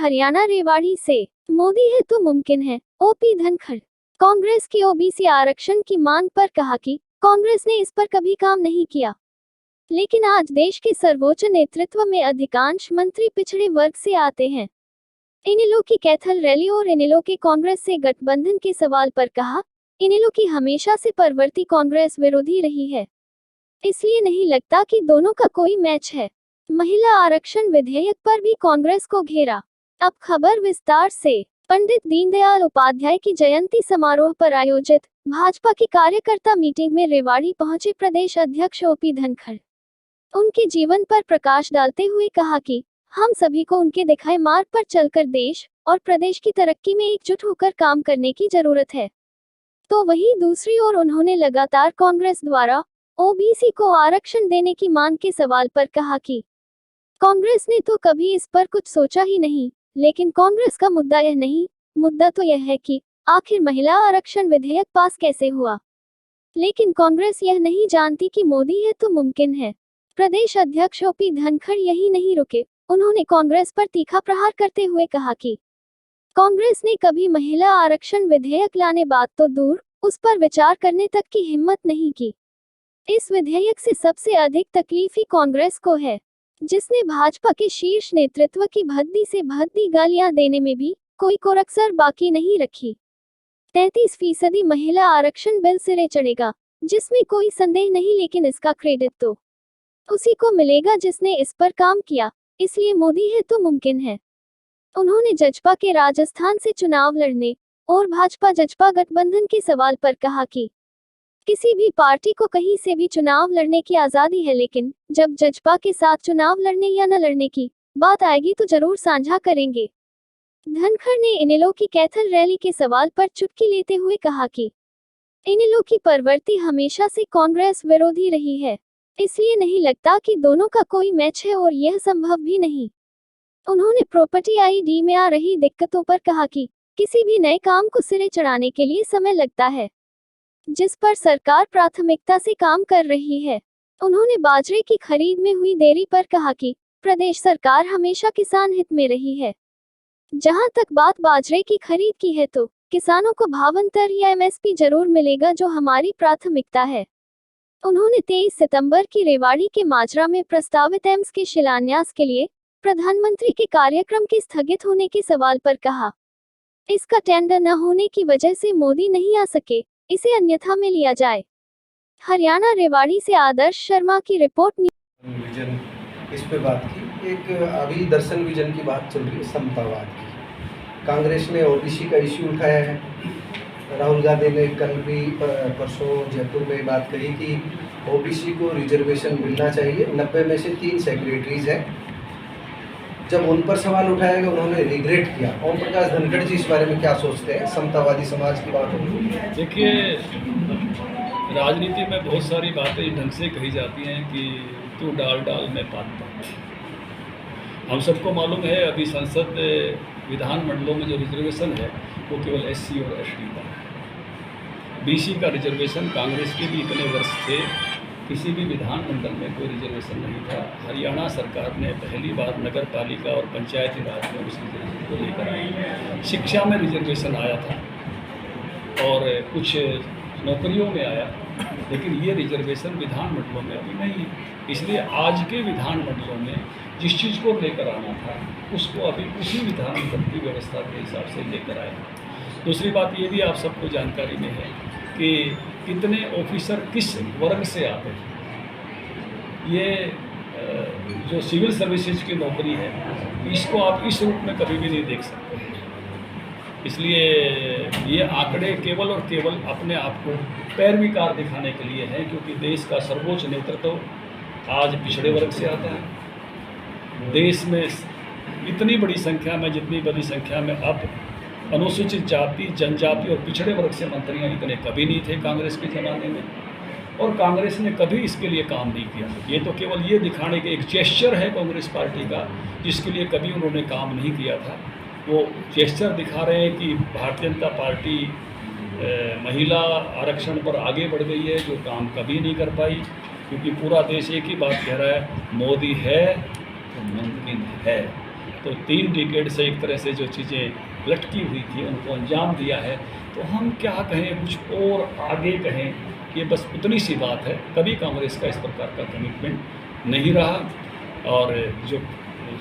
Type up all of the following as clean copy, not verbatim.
हरियाणा रेवाड़ी से मोदी है तो मुमकिन है। ओपी धनखड़ कांग्रेस की ओबीसी आरक्षण की मांग पर कहा कि कांग्रेस ने इस पर कभी काम नहीं किया, लेकिन आज देश के सर्वोच्च नेतृत्व में अधिकांश मंत्री पिछड़े वर्ग से आते हैं। इनेलो की कैथल रैली और इनेलो के कांग्रेस से गठबंधन के सवाल पर कहा, इनेलो की हमेशा से प्रवृत्ति कांग्रेस विरोधी रही है, इसलिए नहीं लगता कि दोनों का कोई मैच है। महिला आरक्षण विधेयक पर भी कांग्रेस को घेरा। अब खबर विस्तार से। पंडित दीनदयाल उपाध्याय की जयंती समारोह पर आयोजित भाजपा की कार्यकर्ता मीटिंग में रेवाड़ी पहुंचे प्रदेश अध्यक्ष ओपी धनखड़। उनके जीवन पर प्रकाश डालते हुए कहा कि हम सभी को उनके दिखाए मार्ग पर चलकर देश और प्रदेश की तरक्की में एकजुट होकर काम करने की जरूरत है। तो वहीं दूसरी ओर उन्होंने लगातार कांग्रेस द्वारा ओबीसी को आरक्षण देने की मांग के सवाल पर कहा कि कांग्रेस ने तो कभी इस पर कुछ सोचा ही नहीं, लेकिन कांग्रेस का मुद्दा यह नहीं, मुद्दा तो यह है कि आखिर महिला आरक्षण विधेयक पास कैसे हुआ। लेकिन कांग्रेस यह नहीं जानती कि मोदी है तो मुमकिन है। प्रदेश अध्यक्ष ओपी धनखड़ यही नहीं रुके, उन्होंने कांग्रेस पर तीखा प्रहार करते हुए कहा कि कांग्रेस ने कभी महिला आरक्षण विधेयक लाने बात तो दूर, उस पर विचार करने तक की हिम्मत नहीं की। इस विधेयक से सबसे अधिक तकलीफ ही कांग्रेस को है, जिसने भाजपा के शीर्ष नेतृत्व की भद्दी से भद्दी गालियां देने में भी कोई कोरकसर बाकी नहीं रखी। 33% महिला आरक्षण बिल सिरे चढ़ेगा, जिसमें कोई संदेह नहीं, लेकिन इसका क्रेडिट तो उसी को मिलेगा जिसने इस पर काम किया, इसलिए मोदी है तो मुमकिन है। उन्होंने जजपा के राजस्थान से चुनाव लड़ने और भाजपा जजपा गठबंधन के सवाल पर कहा कि किसी भी पार्टी को कहीं से भी चुनाव लड़ने की आजादी है, लेकिन जब जजपा के साथ चुनाव लड़ने या न लड़ने की बात आएगी तो जरूर साझा करेंगे। धनखड़ ने इनेलो की कैथल रैली के सवाल पर चुटकी लेते हुए कहा कि इनेलो की प्रवृत्ति हमेशा से कांग्रेस विरोधी रही है, इसलिए नहीं लगता कि दोनों का कोई मैच है और यह संभव भी नहीं। उन्होंने प्रॉपर्टी आईडी में आ रही दिक्कतों पर कहा कि किसी भी नए काम को सिरे चढ़ाने के लिए समय लगता है, जिस पर सरकार प्राथमिकता से काम कर रही है। उन्होंने बाजरे की खरीद में हुई देरी पर कहा कि प्रदेश सरकार हमेशा किसान हित में रही है। जहां तक बात बाजरे की खरीद की है तो किसानों को भावांतर या एमएसपी जरूर मिलेगा, जो हमारी प्राथमिकता है। उन्होंने 23 सितंबर की रेवाड़ी के माजरा में प्रस्तावित एम्स के शिलान्यास के लिए प्रधानमंत्री के कार्यक्रम के स्थगित होने के सवाल पर कहा, इसका टेंडर न होने की वजह से मोदी नहीं आ सके, इसे अन्यथा में लिया जाए। हरियाणा रेवाड़ी से आदर्श शर्मा की रिपोर्ट। विजन इस पे बात की। एक अभी दर्शन विजन की बात चल रही है, समतावाद की। कांग्रेस ने ओबीसी का इश्यू उठाया है। राहुल गांधी ने कल भी परसों जयपुर में बात कही कि ओबीसी को रिजर्वेशन मिलना चाहिए। 90 में से 3 सेक्रेटरीज हैं। जब उन पर सवाल उठाया गया उन्होंने रिग्रेट किया। ओम प्रकाश धनखड़ जी इस बारे में क्या सोचते हैं? समतावादी समाज की बात होगी। देखिए, राजनीति में बहुत सारी बातें ढंग से कही जाती हैं कि तू डाल डाल में पाता। हम सबको मालूम है अभी संसद विधानमंडलों में जो रिजर्वेशन है वो केवल एससी और एसटी का है। बीसी का रिजर्वेशन कांग्रेस के भी इतने वर्ष थे, किसी भी विधानमंडल में कोई रिजर्वेशन नहीं था। हरियाणा सरकार ने पहली बार नगर पालिका और पंचायती राज में उस रिजर्वेशन को लेकर आई। शिक्षा में रिजर्वेशन आया था और कुछ नौकरियों में आया, लेकिन ये रिजर्वेशन विधानमंडलों में अभी नहीं। इसलिए आज के विधानमंडलों में जिस चीज़ को लेकर आना था उसको अभी उसी विधानमंडल की व्यवस्था के हिसाब से लेकर आए। दूसरी बात ये भी आप सबको जानकारी में है कि कितने ऑफिसर किस वर्ग से आते हैं। ये जो सिविल सर्विसेज की नौकरी है इसको आप इस रूप में कभी भी नहीं देख सकते। इसलिए ये आंकड़े केवल और केवल अपने आप को पैरवीकार दिखाने के लिए है, क्योंकि देश का सर्वोच्च नेतृत्व आज पिछड़े वर्ग से आता है। देश में इतनी बड़ी संख्या में, जितनी बड़ी संख्या में अब अनुसूचित जाति, जनजाति और पिछड़े वर्ग से मंत्रियां इतने कभी नहीं थे कांग्रेस के ज़माने में, और कांग्रेस ने कभी इसके लिए काम नहीं किया। ये तो केवल ये दिखाने के एक जेस्चर है कांग्रेस पार्टी का, जिसके लिए कभी उन्होंने काम नहीं किया था। वो जेस्चर दिखा रहे हैं कि भारतीय जनता पार्टी महिला आरक्षण पर आगे बढ़ गई है, जो काम कभी नहीं कर पाई, क्योंकि पूरा देश एक ही बात कह रहा है, मोदी है तो मुमकिन है। तो 3 डिकेड से एक तरह से जो चीज़ें लटकी हुई थी उनको अंजाम दिया है। तो हम क्या कहें, कुछ और आगे कहें कि बस उतनी सी बात है। कभी कांग्रेस का इस प्रकार का कमिटमेंट नहीं रहा और जो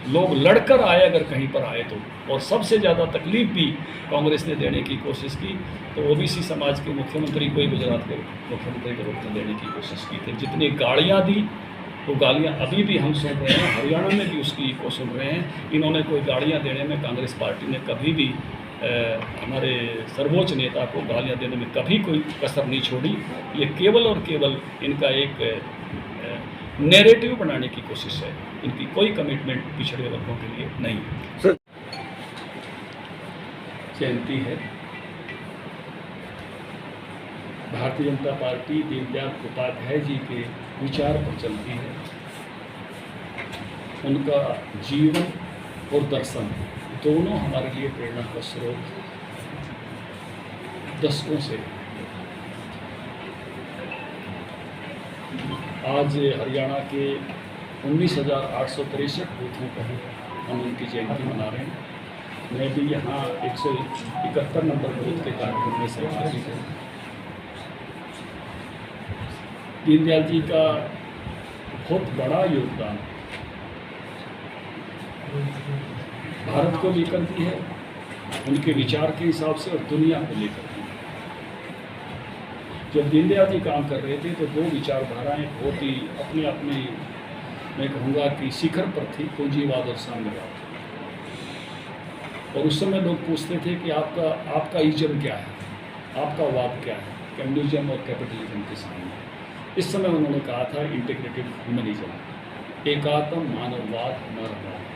लोग लड़कर आए अगर कहीं पर आए तो, और सबसे ज़्यादा तकलीफ भी कांग्रेस ने देने की कोशिश की तो ओबीसी समाज के मुख्यमंत्री को ही गुजरात के मुख्यमंत्री के रूप में देने की कोशिश की थी। जितनी गालियाँ दी वो गालियाँ अभी भी हम सुन रहे हैं, हरियाणा में भी उसकी को सुन रहे हैं। इन्होंने कोई गालियाँ देने में, कांग्रेस पार्टी ने कभी भी हमारे सर्वोच्च नेता को गालियाँ देने में कभी कोई कसर नहीं छोड़ी। ये केवल और केवल इनका एक नैरेटिव बनाने की कोशिश है, इनकी कोई कमिटमेंट पिछड़े वर्गों के लिए नहीं। सर, जयंती है, भारतीय जनता पार्टी दीनदयाल उपाध्याय जी के विचार पर चलती है। उनका जीवन और दर्शन दोनों हमारे लिए प्रेरणा का स्रोत दशकों से। आज हरियाणा के 19,863 बूथों पर हम उनकी जयंती मना रहे हैं। मैं भी यहाँ 171 नंबर बूथ के कार्यक्रम में सहभागी हूँ। दीनदयाल जी का बहुत बड़ा योगदान भारत को लेकर भी है, उनके विचार के हिसाब से, और दुनिया को लेकर भी। जब दीनदयाल जी काम कर रहे थे तो 2 विचारधाराएं बहुत ही अपने अपने, मैं कहूँगा कि शिखर पर थी, पूंजीवाद और साम्यवाद। और उस समय लोग पूछते थे कि आपका इज्म क्या है, आपका वाद क्या है, कम्युनिज्म और कैपिटलिज्म के सामने। इस समय उन्होंने कहा था इंटीग्रेटेड ह्यूमनिज्म, एकात्म मानववाद हमारा वाद है।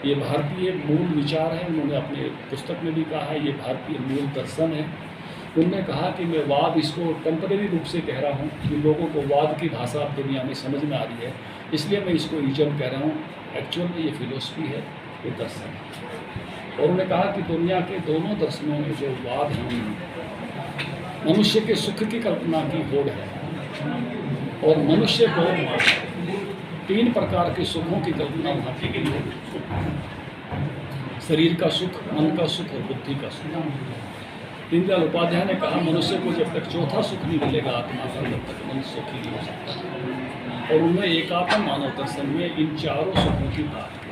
ये भारतीय मूल विचार है। उन्होंने अपने पुस्तक में भी कहा है ये भारतीय मूल दर्शन है। उन्होंने कहा कि मैं वाद इसको टेम्परेरी रूप से कह रहा हूँ कि लोगों को वाद की भाषा अब दुनिया में समझ में आ रही है, इसलिए मैं इसको इज्म कह रहा हूँ। एक्चुअल में ये फिलोसफी है, ये दर्शन है। और उन्होंने कहा कि दुनिया के दोनों दर्शनों में जो वाद हैं, मनुष्य के सुख की कल्पना की होड़ है और मनुष्य को 3 प्रकार के सुखों की कल्पना वहाँ की गई है, शरीर का सुख, मन का सुख और बुद्धि का सुख। दीनदयाल उपाध्याय ने कहा मनुष्य को जब तक चौथा सुख नहीं मिलेगा आत्मा का, तब तक मनुष्य सुखी नहीं हो सकता। और उन्होंने एकात्म मानव दर्शन में इन 4 सुखों की बात की।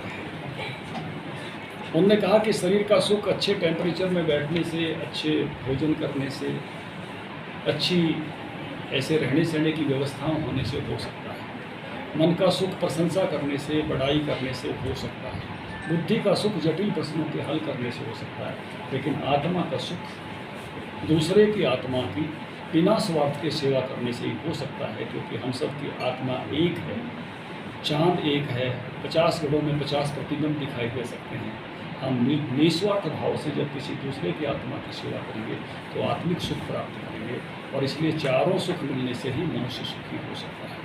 उन्होंने कहा कि शरीर का सुख अच्छे टेम्परेचर में बैठने से, अच्छे भोजन करने से, अच्छी ऐसे रहने सहने की व्यवस्थाएं होने से हो सकता है। मन का सुख प्रशंसा करने से, बड़ाई करने से हो सकता है। बुद्धि का सुख जटिल प्रश्नों के हल करने से हो सकता है। लेकिन आत्मा का सुख दूसरे की आत्मा की बिना स्वार्थ के सेवा करने से ही हो सकता है, क्योंकि हम सब की आत्मा एक है, चांद एक है। 50 घड़ों में 50 प्रतिबिंब दिखाई दे सकते हैं। हम निस्वार्थ भाव से जब किसी दूसरे की आत्मा की सेवा करेंगे तो आत्मिक सुख प्राप्त करेंगे, और इसलिए 4 सुख मिलने से ही मनुष्य सुखी हो सकता है।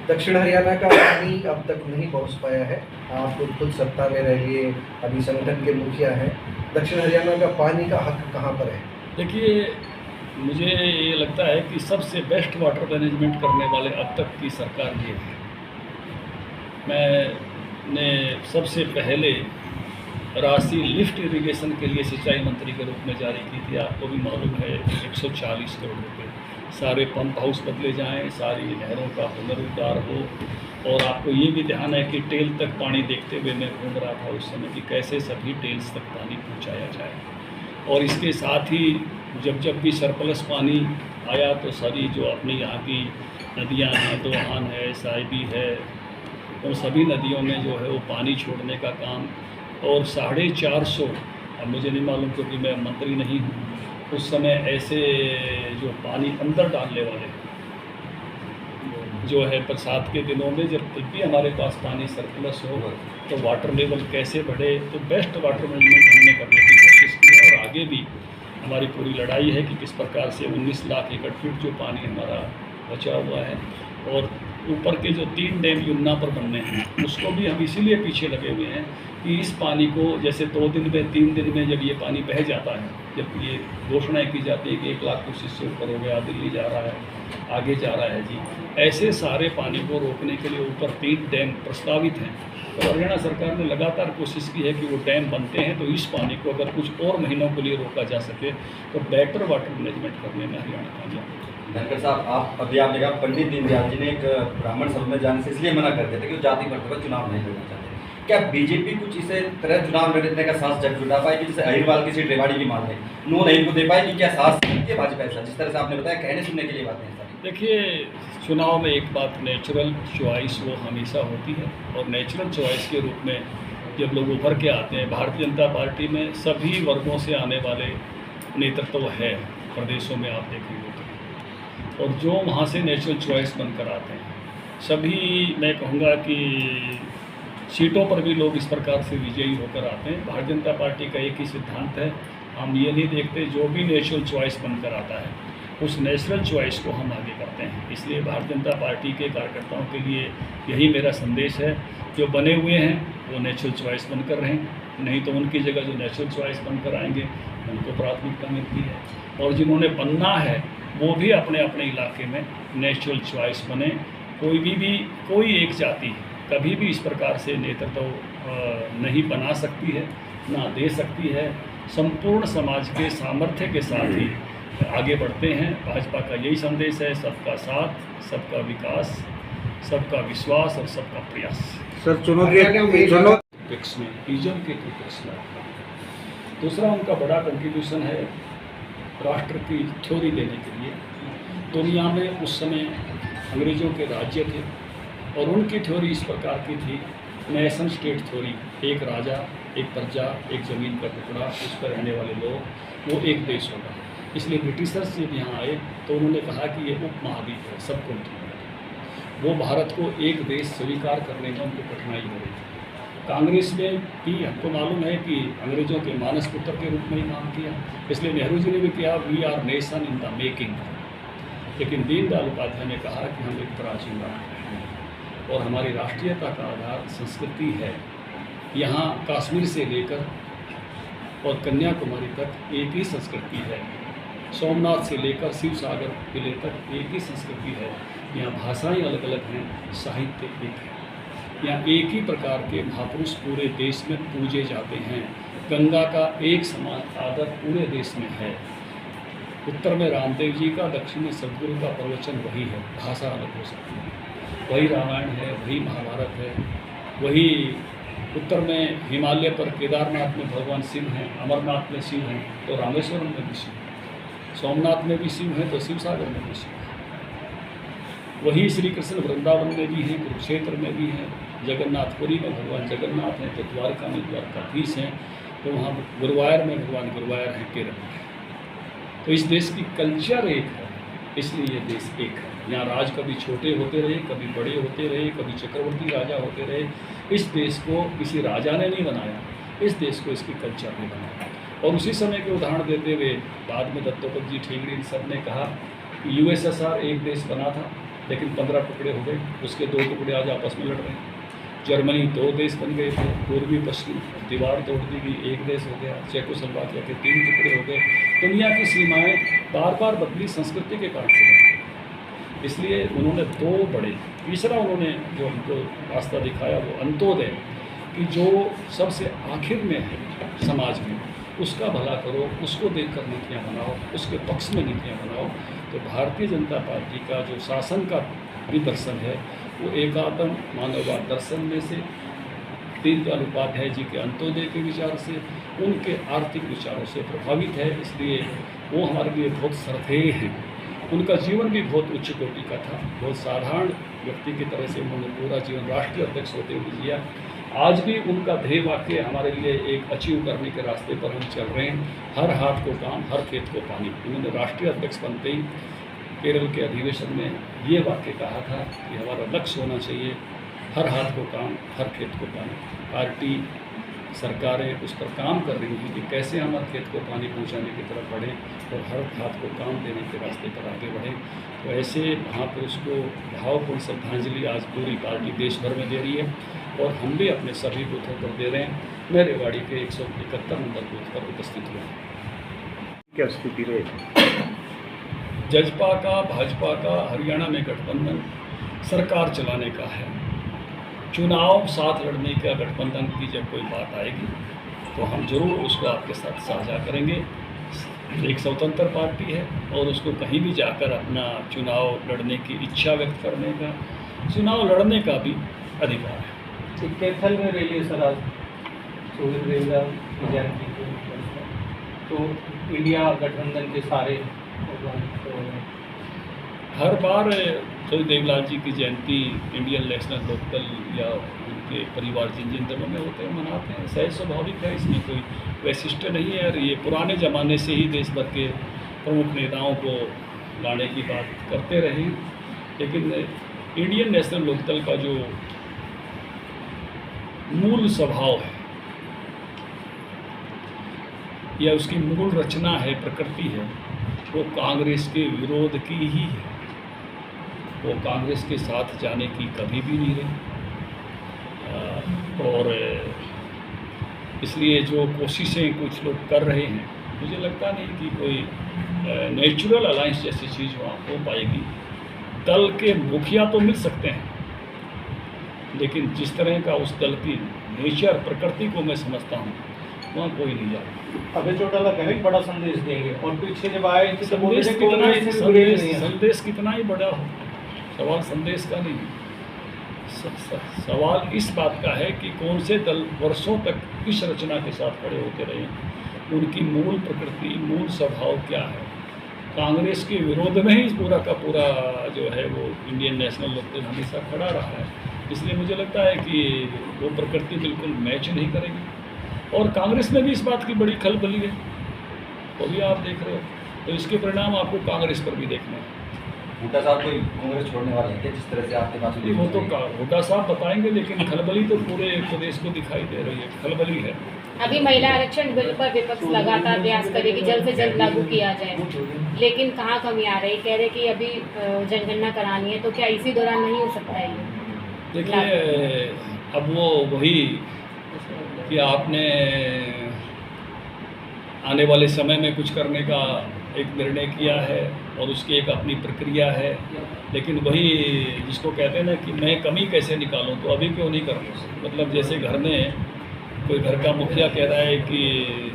दक्षिण हरियाणा का पानी अब तक नहीं पहुंच पाया है। आप खुद सत्ता में रहिए, अभी संगठन के मुखिया हैं। दक्षिण हरियाणा का पानी का हक कहाँ पर है? देखिए, मुझे ये लगता है कि सबसे बेस्ट वाटर मैनेजमेंट करने वाले अब तक की सरकार ये है। मैंने सबसे पहले राशि लिफ्ट इरिगेशन के लिए सिंचाई मंत्री के रूप में जारी की थी। आपको भी मालूम है 140 करोड़ रुपये। सारे पंप हाउस बदले जाएं, सारी नहरों का पुनरुद्धार हो। और आपको ये भी ध्यान है कि टेल तक पानी देखते हुए मैं घूम रहा था उस समय कि कैसे सभी टेल्स तक पानी पहुंचाया जाए। और इसके साथ ही जब भी सरप्लस पानी आया तो सारी जो अपनी यहाँ की नदियाँ हैं, दोहान है, साहिबी है, उन सभी नदियों में जो है वो पानी छोड़ने का काम। और 450, अब मुझे नहीं मालूम क्योंकि मैं मंत्री नहीं हूँ, उस समय ऐसे जो पानी अंदर डालने वाले जो है बरसात के दिनों में जब भी हमारे पास पानी सरप्लस हो तो वाटर लेवल कैसे बढ़े, तो बेस्ट वाटर मैनेजमेंट हमने करने की कोशिश की। और आगे भी हमारी पूरी लड़ाई है कि किस प्रकार से 19 लाख एकड़ फीट जो पानी हमारा बचा हुआ है, और ऊपर के जो 3 डैम यमुना पर बनने हैं उसको भी हम इसीलिए पीछे लगे हुए हैं कि इस पानी को जैसे 2 दिन में 3 दिन में जब ये पानी बह जाता है, जब ये घोषणाएँ की जाती है कि 1 लाख क्यूसेक से ऊपर हो गया, दिल्ली जा रहा है, आगे जा रहा है जी। ऐसे सारे पानी को रोकने के लिए ऊपर 3 डैम प्रस्तावित हैं, तो हरियाणा सरकार ने लगातार कोशिश की है कि वो डैम बनते हैं तो इस पानी को अगर कुछ और महीनों के लिए रोका जा सके तो बेटर वाटर मैनेजमेंट करने में हरियाणा कामयाब है। धनखड़ साहब, आपने कहा पंडित दीनदयाल जी ने एक ब्राह्मण सभा में जाने से इसलिए मना करते थे कि वो जाति पर चुनाव नहीं लड़ना चाहते। क्या बीजेपी कुछ इसे तरह चुनाव लड़ने का साहस जब जुटा पाएगी, जैसे अहिरवाल की सीट रेवाड़ी की मान लें, नो नहीं को दे पाएगी? क्या साहस है भाजपा ऐसा, जिस तरह से आपने बताया कहने सुनने के लिए बातें हैं? देखिए, चुनाव में एक बात नेचुरल चॉइस वो हमेशा होती है, और नेचुरल चॉइस के रूप में जब लोग उभर के आते हैं, भारतीय जनता पार्टी में सभी वर्गों से आने वाले नेतृत्व है प्रदेशों में, आप देखेंगे तो, और जो वहाँ से नेचुरल चॉइस बनकर आते हैं सभी, मैं कहूँगा कि सीटों पर भी लोग इस प्रकार से विजयी होकर आते हैं। भारतीय जनता पार्टी का एक ही सिद्धांत है, हम ये नहीं देखते जो भी नेचुरल चॉइस बनकर आता है उस नेचुरल चॉइस को हम आगे करते हैं। इसलिए भारतीय जनता पार्टी के कार्यकर्ताओं के लिए यही मेरा संदेश है, जो बने हुए हैं वो नेचुरल चॉइस बनकर रहें, नहीं तो उनकी जगह जो नेचुरल चॉइस बनकर आएंगे उनको प्राथमिकता मिलती है, और जिन्होंने बनना है वो भी अपने अपने इलाके में नेचुरल चॉइस बने। कोई एक जाति कभी भी इस प्रकार से नेतृत्व नहीं बना सकती है, ना दे सकती है। संपूर्ण समाज के सामर्थ्य के साथ ही आगे बढ़ते हैं। भाजपा का यही संदेश है, सबका साथ, सबका विकास, सबका विश्वास और सबका प्रयास। सर ट्रिक्स में विजन के ट्रिक्स में दूसरा उनका बड़ा कंट्रीब्यूशन है राष्ट्र की थ्योरी देने के लिए। दुनिया में उस समय अंग्रेज़ों के राज्य थे और उनकी थ्योरी इस प्रकार की थी, नेशन स्टेट थ्योरी, एक राजा, एक प्रजा, एक ज़मीन का टुकड़ा, उस पर रहने वाले लोग, वो एक देश होगा। इसलिए ब्रिटिशर्स जब यहाँ आए तो उन्होंने कहा कि ये उपमहाद्वीप है, सब कॉन्टिनेंट। वो भारत को एक देश स्वीकार करने में उनको कठिनाई हो रही थी। कांग्रेस ने भी, हमको मालूम है कि अंग्रेज़ों के मानस पुत्र के रूप में ही काम किया, इसलिए नेहरू जी ने भी किया we are nation in the making. लेकिन दीनदयाल उपाध्याय ने कहा कि हम एक प्राचीन राष्ट्र हैं और हमारी राष्ट्रीयता का आधार संस्कृति है। यहाँ कश्मीर से लेकर और कन्याकुमारी तक एक ही संस्कृति है, सोमनाथ से लेकर शिव सागर किले तक एक ही संस्कृति है। यहाँ भाषाएं अलग अलग हैं, साहित्य एक है। यहाँ एक ही प्रकार के महापुरुष पूरे देश में पूजे जाते हैं। गंगा का एक समान आदर पूरे देश में है। उत्तर में रामदेव जी का, दक्षिण में सदगुरु का प्रवचन वही है, भाषा अलग हो सकती है। वही रामायण है, वही महाभारत है, वही उत्तर में हिमालय पर केदारनाथ में भगवान शिव हैं, अमरनाथ में शिव हैं तो रामेश्वरम में भी शिव है, सोमनाथ में भी शिव है तो शिव सागर में भी शिव है। वही श्री कृष्ण वृंदावन में भी हैं, कुरुक्षेत्र में भी हैं, जगन्नाथपुरी में भगवान जगन्नाथ हैं तो द्वारका में द्वारकाधीश हैं, तो वहाँ गुरुवायूर में भगवान गुरुवायूर हैं, केरल में। तो इस देश की कल्चर एक है, इसलिए ये देश एक है। यहाँ राज कभी छोटे होते रहे, कभी बड़े होते रहे, कभी चक्रवर्ती राजा होते रहे। इस देश को किसी राजा ने नहीं बनाया, इस देश को इसकी कल्चर ने बनाया। और उसी समय के उदाहरण देते हुए बाद में दत्तोपंत जी, ठेंगड़ी सब ने कहा कि यूएसएसआर एक देश बना था लेकिन 15 टुकड़े हो गए, उसके 2 टुकड़े आज आपस में लड़ रहे हैं। जर्मनी 2 देश बन गए थे, पूर्वी पश्चिम, दीवार तोड़ दी गई, एक देश हो गया। चेकोस्लोवाकिया के 3 टुकड़े हो गए। दुनिया की सीमाएं बार बार बदली, संस्कृति के कारण से बदली। इसलिए उन्होंने 2 बड़े, तीसरा उन्होंने जो हमको रास्ता दिखाया वो अंत्योदय, कि जो सबसे आखिर में है समाज में उसका भला करो, उसको देखकर नीतियाँ बनाओ, उसके पक्ष में नीतियाँ बनाओ। तो भारतीय जनता पार्टी का जो शासन का भी दर्शन है वो एकात्म मानववाद दर्शन में से, दीनदयाल उपाध्याय जी के अंत्योदय के विचार से, उनके आर्थिक विचारों से प्रभावित है। इसलिए वो हमारे लिए बहुत श्रद्धेय हैं। उनका जीवन भी बहुत उच्च कोटि का था, बहुत साधारण व्यक्ति की तरह से उन्होंने पूरा जीवन राष्ट्रीय अध्यक्ष होते हुए जिया। आज भी उनका ध्येय वाक्य हमारे लिए एक अचीव करने के रास्ते पर हम चल रहे हैं। हर हाथ को काम, हर खेत को पानी। उन्होंने राष्ट्रीय अध्यक्ष बनते ही केरल के अधिवेशन में ये वाक्य कहा था कि हमारा लक्ष्य होना चाहिए हर हाथ को काम, हर खेत को पानी। पार्टी सरकारें उस पर काम कर रही हैं कि कैसे हम हर खेत को पानी पहुंचाने की तरफ बढ़ें और हर हाथ को काम देने के रास्ते पर आगे बढ़ें। तो ऐसे महापुरुष को भावपूर्ण श्रद्धांजलि आज पूरी पार्टी देश भर में दे रही है और हम भी अपने सभी बूथों पर दे रहे हैं। मैं रेवाड़ी के 171 नंबर बूथ पर उपस्थित हुआ। क्या स्थिति रही? जजपा का, भाजपा का हरियाणा में गठबंधन सरकार चलाने का है। चुनाव साथ लड़ने का गठबंधन की जब कोई बात आएगी तो हम जरूर उसको आपके साथ साझा करेंगे। एक स्वतंत्र पार्टी है और उसको कहीं भी जाकर अपना चुनाव लड़ने की इच्छा व्यक्त करने का, चुनाव लड़ने का भी अधिकार है। कैथल में रैली सर आज सुधीर देवलाल की जयंती को, तो इंडिया गठबंधन के सारे हर बार सुधीर देवलाल जी की जयंती इंडियन नेशनल लोकदल या उनके परिवार जिन जिन दलों में होते हैं मनाते हैं, सहज स्वाभाविक है, इसमें कोई वैशिष्ट्य नहीं है। और ये पुराने ज़माने से ही देश भर के प्रमुख नेताओं को लाने की बात करते रहे हैं। लेकिन इंडियन नेशनल लोकदल का जो मूल स्वभाव है या उसकी मूल रचना है, प्रकृति है, वो कांग्रेस के विरोध की ही है। वो कांग्रेस के साथ जाने की कभी भी नहीं रही। और इसलिए जो कोशिशें कुछ लोग कर रहे हैं, मुझे लगता नहीं कि कोई नेचुरल अलायंस जैसी चीज़ वहाँ हो पाएगी। दल के मुखिया तो मिल सकते हैं, लेकिन जिस तरह का उस दल की नेचर, प्रकृति को मैं समझता हूँ, वहाँ कोई नहीं जाता। अभय चौटाला कहीं बड़ा संदेश देंगे और पीछे जब आए थे तो बोले संदेश थे कितना ही कांग्रेस से गुरेज नहीं है। संदेश कितना ही बड़ा हो, सवाल संदेश का नहीं, सवाल इस बात का है कि कौन से दल वर्षों तक इस रचना के साथ खड़े होते रहे, उनकी मूल प्रकृति, मूल स्वभाव क्या है। कांग्रेस के विरोध में ही पूरा का पूरा जो है वो इंडियन नेशनल लोकदल हमेशा खड़ा रहा है। इसलिए मुझे लगता है कि वो प्रकृति बिल्कुल मैच नहीं करेगी। और कांग्रेस में भी इस बात की बड़ी खलबली है, वो भी आप देख रहे हो, तो इसके परिणाम आपको कांग्रेस पर भी देखने हैं। हुड्डा साहब कोई कांग्रेस छोड़ने वाले हैं क्या, जिस तरह से आपके पास? वो तो हुड्डा साहब बताएंगे, लेकिन खलबली तो पूरे प्रदेश को दिखाई दे रही है, खलबली है। अभी महिला आरक्षण बिल पर विपक्ष लगातार प्रयास करे कि जल्द से जल्द लागू किया जाए, लेकिन कहाँ कमी आ रही? कह रहे कि अभी जनगणना करानी है, तो क्या इसी दौरान नहीं हो सकता है ये? देखिए, अब वो वही कि आपने आने वाले समय में कुछ करने का एक निर्णय किया है और उसकी एक अपनी प्रक्रिया है, लेकिन वही जिसको कहते हैं ना कि मैं कमी कैसे निकालूं, तो अभी क्यों नहीं करना। मतलब जैसे घर में कोई घर का मुखिया कह रहा है कि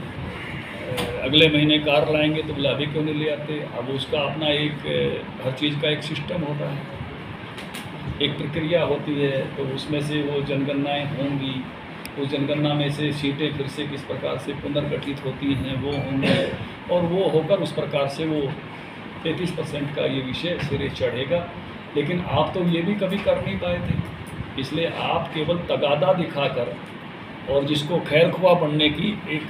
अगले महीने कार लाएंगे, तो बोले अभी क्यों नहीं ले आते। अब उसका अपना एक हर चीज़ का एक सिस्टम होता है, एक प्रक्रिया होती है, तो उसमें से वो जनगणनाएँ होंगी, उस जनगणना में से सीटें फिर से किस प्रकार से पुनर्गठित होती हैं वो होंगे, और वो होकर उस प्रकार से वो 33% का ये विषय सिरे चढ़ेगा। लेकिन आप तो ये भी कभी कर नहीं पाए थे, इसलिए आप केवल तगादा दिखाकर और जिसको खैर खुआ बनने की एक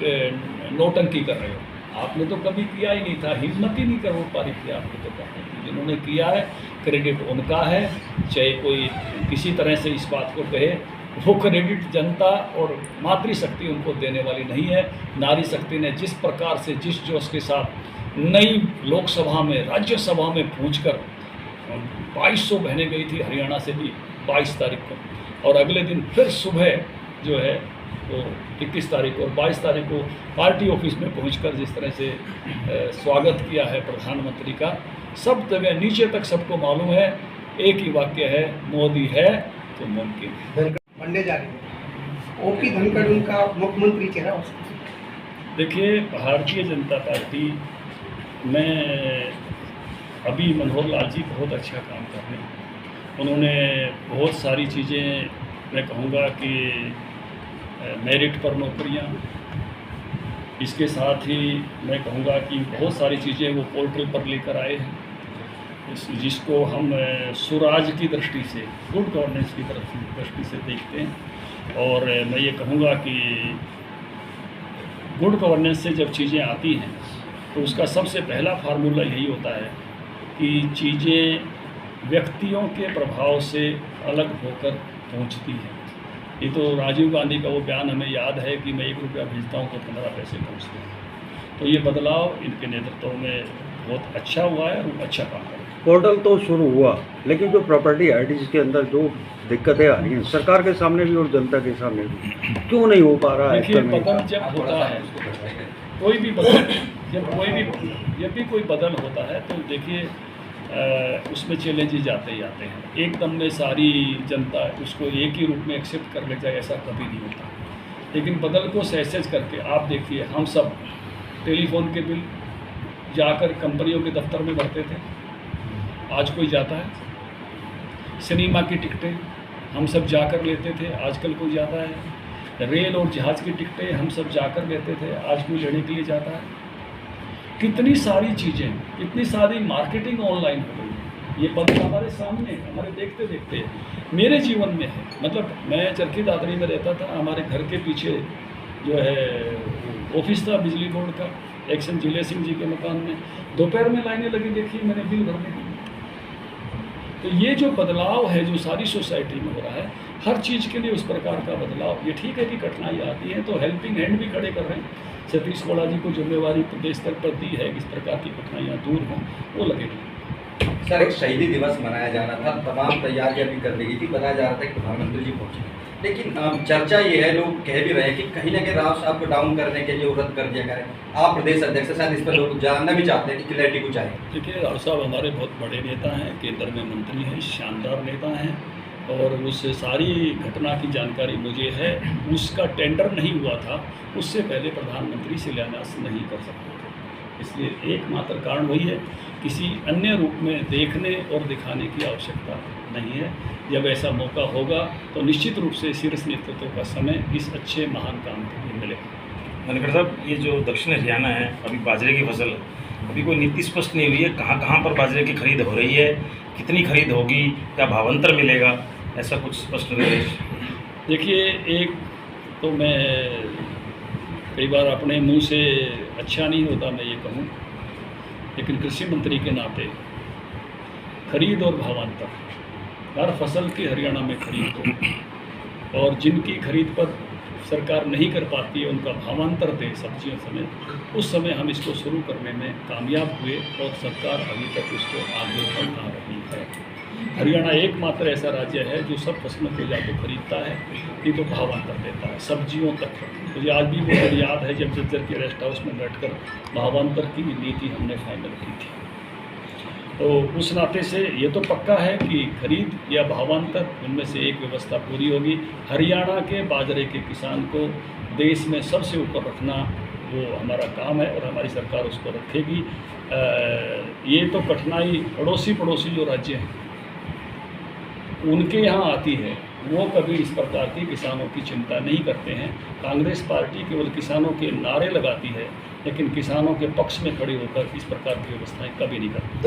नौटंकी कर रहे हो। आपने तो कभी किया ही नहीं था, हिम्मत ही नहीं कर वो पारी थी आपने तो करने की। जिन्होंने किया है क्रेडिट उनका है, चाहे कोई किसी तरह से इस बात को कहे, वो क्रेडिट जनता और मातृशक्ति उनको देने वाली नहीं है। नारी शक्ति ने जिस प्रकार से, जिस जोश के साथ नई लोकसभा में, राज्यसभा में पहुंचकर 2200 बहनें गई थी हरियाणा से भी 22 तारीख को, और अगले दिन फिर सुबह जो है वो 31 तारीख को और 22 तारीख को पार्टी ऑफिस में पहुंचकर जिस तरह से स्वागत किया है प्रधानमंत्री का, सब जगह नीचे तक सबको मालूम है, एक ही वाक्य है, मोदी है तो मुमकिन है। बनने जा रही है। ओपी धनखड़ उनका मुख्यमंत्री चेहरा हो सकता है। देखिए, भारतीय जनता पार्टी में अभी मनोहर लाल जी बहुत अच्छा काम कर रहे हैं। उन्होंने बहुत सारी चीज़ें, मैं कहूँगा कि मेरिट पर नौकरियाँ, इसके साथ ही मैं कहूँगा कि बहुत सारी चीज़ें वो पोर्टल पर लेकर आए हैं, जिसको हम सुराज की दृष्टि से, गुड गवर्नेंस की दृष्टि से देखते हैं। और मैं ये कहूँगा कि गुड गवर्नेंस से जब चीज़ें आती हैं तो उसका सबसे पहला फार्मूला यही होता है कि चीज़ें व्यक्तियों के प्रभाव से अलग होकर पहुँचती हैं। ये तो राजीव गांधी का वो बयान हमें याद है कि मैं 1 रुपया भेजता हूँ तो 15 पैसे पहुँचते हैं। तो ये बदलाव इनके नेतृत्व में बहुत अच्छा हुआ है और अच्छा काम है। पोर्टल तो शुरू हुआ, लेकिन जो प्रॉपर्टी आईडीज के अंदर जो दिक्कतें आ रही हैं सरकार के सामने भी और जनता के सामने भी, क्यों नहीं हो पा रहा है? देखिए, बदल जब होता है, कोई भी बदल जब भी कोई बदल होता है तो देखिए उसमें चैलेंजेस आते ही आते हैं। एकदम में सारी जनता उसको एक ही रूप में एक्सेप्ट कर ले जाए, ऐसा कभी नहीं होता। लेकिन बदल को सहज करके आप देखिए, हम सब टेलीफोन के बिल जाकर कंपनियों के दफ्तर में भरते थे, आज कोई जाता है। सिनेमा की टिकटें हम सब जाकर लेते थे, आजकल कोई जाता है। रेल और जहाज़ की टिकटें हम सब जाकर लेते थे, आज कोई लेने के लिए जाता है। कितनी सारी चीज़ें, कितनी सारी मार्केटिंग ऑनलाइन हो गई। ये बदल हमारे सामने, हमारे देखते देखते मेरे जीवन में है। मतलब मैं चरखी दादरी में रहता था, हमारे घर के पीछे जो है ऑफिस था बिजली बोर्ड का, एक्शन जिले सिंह जी के मकान में। दोपहर में लाइनें लगी, देखिए मैंने बिल भरने के लिए। तो ये जो बदलाव है जो सारी सोसाइटी में हो रहा है, हर चीज़ के लिए उस प्रकार का बदलाव। ये ठीक है कि कठिनाई आती है, तो हेल्पिंग हैंड भी खड़े कर रहे हैं। सतीश गौड़ा जी को जिम्मेवारी प्रदेश स्तर पर दी है, इस प्रकार की कठिनाइयाँ दूर हों, वो लगेगी। सर, एक शहीदी दिवस मनाया जा रहा था, तमाम तैयारियां भी कर ली गई थी, बताया जा रहा था कि प्रधानमंत्री जी पहुंचे, लेकिन चर्चा ये है, लोग कह भी रहे हैं कि कहीं ना कहीं राव साहब को डाउन करने के लिए वो रद्द कर दिया गया है। आप प्रदेश अध्यक्ष, शायद इस पर लोग जानना भी चाहते हैं कि क्लैरिटी कुछ आए। देखिए, राव साहब हमारे बहुत बड़े नेता हैं, केंद्र में मंत्री हैं, शानदार नेता हैं, और उस सारी घटना की जानकारी मुझे है। उसका टेंडर नहीं हुआ था, उससे पहले प्रधानमंत्री शिलान्यास नहीं कर सकते थे। इसलिए एकमात्र कारण वही है, किसी अन्य रूप में देखने और दिखाने की आवश्यकता नहीं है। जब ऐसा मौका होगा तो निश्चित रूप से शीर्ष नेतृत्व का समय इस अच्छे महान काम के लिए मिलेगा। धनखड़ साहब, ये जो दक्षिण हरियाणा है, अभी बाजरे की फसल, अभी कोई नीति स्पष्ट नहीं हुई है, कहाँ पर बाजरे की खरीद हो रही है, कितनी खरीद होगी, क्या भावांतर मिलेगा, ऐसा कुछ स्पष्ट निर्देश? देखिए, एक तो मैं कई बार अपने मुंह से अच्छा नहीं होता मैं ये कहूँ, लेकिन कृषि मंत्री के नाते खरीद और भावांतर, हर फसल की हरियाणा में खरीद हो, और जिनकी खरीद पर सरकार नहीं कर पाती है उनका भावांतर दे सब्जियों समेत। उस समय हम इसको शुरू करने में कामयाब हुए और सरकार अभी तक इसको आगे बढ़ा रही है। हरियाणा एकमात्र ऐसा राज्य है जो सब फसलों को जाके खरीदता है, नहीं तो भावांतर देता है सब्जियों तक। मुझे आज भी वो याद है जब जज्जर के रेस्ट हाउस में बैठकर भावांतर की नीति हमने फाइनल की थी। तो उस नाते से ये तो पक्का है कि खरीद या भावांतर, उनमें से एक व्यवस्था पूरी होगी। हरियाणा के बाजरे के किसान को देश में सबसे ऊपर रखना वो हमारा काम है और हमारी सरकार उसको रखेगी। ये तो कठिनाई पड़ोसी जो राज्य हैं उनके यहाँ आती है, वो कभी इस प्रकार की किसानों की चिंता नहीं करते हैं। कांग्रेस पार्टी केवल किसानों के नारे लगाती है, लेकिन किसानों के पक्ष में खड़े होकर इस प्रकार की व्यवस्थाएं कभी नहीं करती।